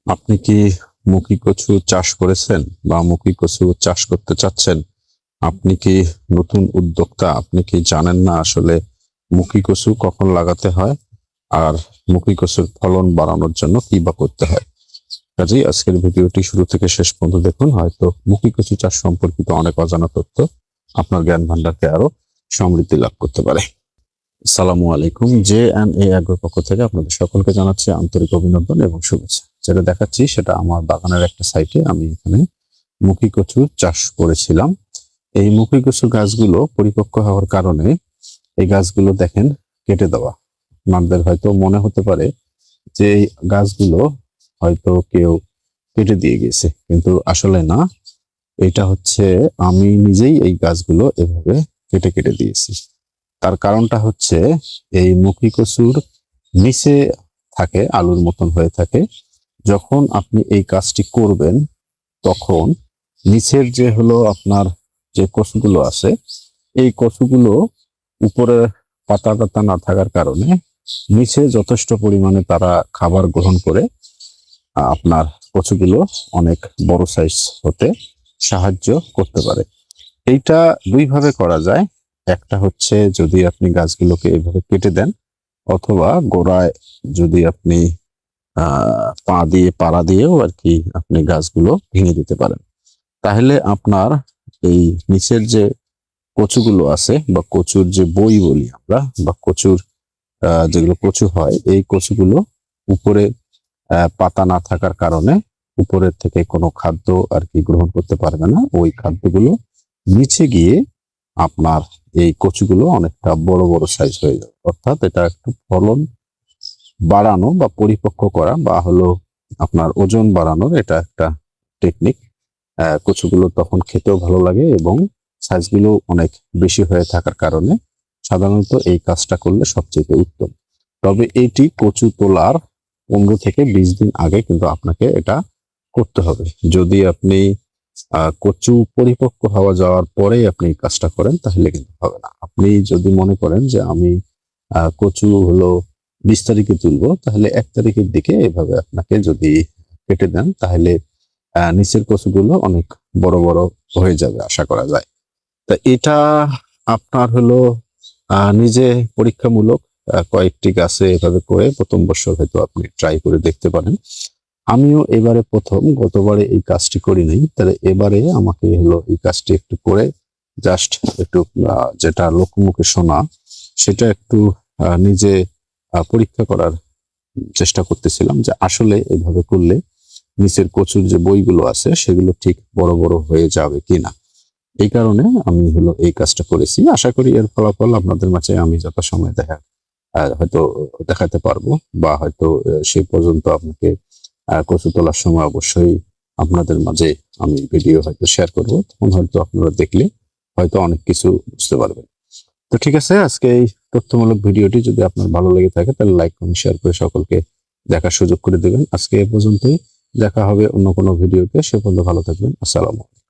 আপনি কি মুখী কচু চাষ করেছেন বা মুখী কচু চাষ করতে চাচ্ছেন? আপনি কি নতুন উদ্যোক্তা? আপনি কি জানেন না আসলে মুখী কচু কখন লাগাতে হয় আর মুখী কচুর ফলন বাড়ানোর জন্য কি বা করতে হয়? কাজেই আজকের ভিডিওটি শুরু থেকে শেষ পর্যন্ত দেখুন। হয়তো মুখী কচু চাষ সম্পর্কিত অনেক অজানা তথ্য আপনার জ্ঞান ভান্ডারকে আরো সমৃদ্ধি লাভ করতে পারে। আসসালামু আলাইকুম। J&A এগ্রোর পক্ষ থেকে আপনাদের সকলকে জানাচ্ছি আন্তরিক অভিনন্দন এবং শুভেচ্ছা। যেটা দেখাচ্ছি সেটা আমার বাগানের একটা সাইটে আমি এখানে মুখী কচু চাষ করেছিলাম। এই মুখী কচু গাছগুলো পরিপক্ক হওয়ার কারণে এই গাছগুলো দেখেন কেটে দেওয়া। আপনাদের হয়তো মনে হতে পারে যে এই গাছগুলো হয়তো কেউ কেটে দিয়ে গেছে, কিন্তু আসলে না। এটা হচ্ছে আমি নিজেই এই গাছগুলো এভাবে কেটে কেটে দিয়েছি। তার কারণটা হচ্ছে এই মুখী কচুর নিচে থাকে, আলুর মতন হয়ে থাকে। যখন আপনি এই কাজটি করবেন তখন নিচের যে হলো আপনার যে কচুগুলো আছে, এই কচুগুলো উপরে পাতা টাতা না থাকার কারণে নিচে যথেষ্ট পরিমাণে তারা খাবার গ্রহণ করে আপনার কচুগুলো অনেক বড় সাইজ হতে সাহায্য করতে পারে। এইটা দুইভাবে করা যায়। একটা হচ্ছে যদি আপনি গাছগুলোকে এইভাবে কেটে দেন, অথবা গোড়ায় যদি আপনি পা দিয়ে পাড়া দিয়েও আর কি আপনি গাছগুলো ভেঙে দিতে পারেন। তাহলে আপনার এই নিচের যে কচুগুলো আছে বা কচুর যে বই বলি আমরা, বা কচুর যেগুলো কচু হয়, এই কচুগুলো উপরে পাতা না থাকার কারণে উপরের থেকে কোনো খাদ্য আর কি গ্রহণ করতে পারবে না। ওই খাদ্যগুলো নিচে গিয়ে আপনার এই কচুগুলো অনেকটা বড় বড় সাইজ হয়ে যাবে। অর্থাৎ এটা একটু ফলন বাড়ানো বা পরিপক্ক করা বা হলো আপনার ওজন বাড়ানোর এটা একটা টেকনিক। কচুগুলো তখন খেতেও ভালো লাগে এবং সাইজগুলো অনেক বেশি হয়ে থাকার কারণে সাধারণত এই কাজটা করলে সবচেয়ে উত্তম। তবে এইটি কচু তোলার 15 থেকে 20 দিন আগে কিন্তু আপনাকে এটা করতে হবে। যদি আপনি কচু পরিপক্ক হওয়া যাওয়ার পরেই আপনি এই কাজটা করেন তাহলে কিন্তু হবে না। আপনি যদি মনে করেন যে আমি কচু হলো 20 তারিখে তুলবো, তাহলে 1 তারিখের দিকে এভাবে আপনাকে যদি কেটে দেন তাহলে নিচের কচুগুলো অনেক বড় বড় হয়ে যাবে আশা করা যায়। তা এটা আপনার হলো নিজে পরীক্ষামূলক কয়েকটি গাছে এভাবে করে প্রথম বছর হয়তো আপনি ট্রাই করে দেখতে পারেন। আমিও এবারে প্রথম, গতবারে এই কাজটি করি নাই, তাহলে এবারে আমাকে হলো এই কাজটি একটু করে জাস্ট একটু যেটা লোকমুখে শোনা সেটা একটু নিজে পরীক্ষা করার চেষ্টা করতেছিলাম যে আসলে এইভাবে করলে নিচের কচুর যে বইগুলো আছে সেগুলো ঠিক বড় বড় হয়ে যাবে কিনা। এই কারণে আমি হলো এই কাজটা করেছি। আশা করি এর ফলাফল আপনাদের মাঝে আমি যথাসময়ে হয়তো দেখাতে পারবো, বা হয়তো সেই পর্যন্ত আপনাকে কচু তোলার সময় অবশ্যই আপনাদের মাঝে আমি ভিডিও হয়তো শেয়ার করব। তখন হয়তো আপনারা দেখলে হয়তো অনেক কিছু বুঝতে পারবেন। তো ঠিক আছে, আজকে এই তথ্যমূলক ভিডিওটি যদি আপনার ভালো লেগে থাকে তাহলে লাইক কমেন্ট শেয়ার করে সকলকে দেখার সুযোগ করে দেবেন। আজকে এ পর্যন্তই, দেখা হবে অন্য কোনো ভিডিওতে। সে পর্যন্ত ভালো থাকবেন। আসসালামু আলাইকুম।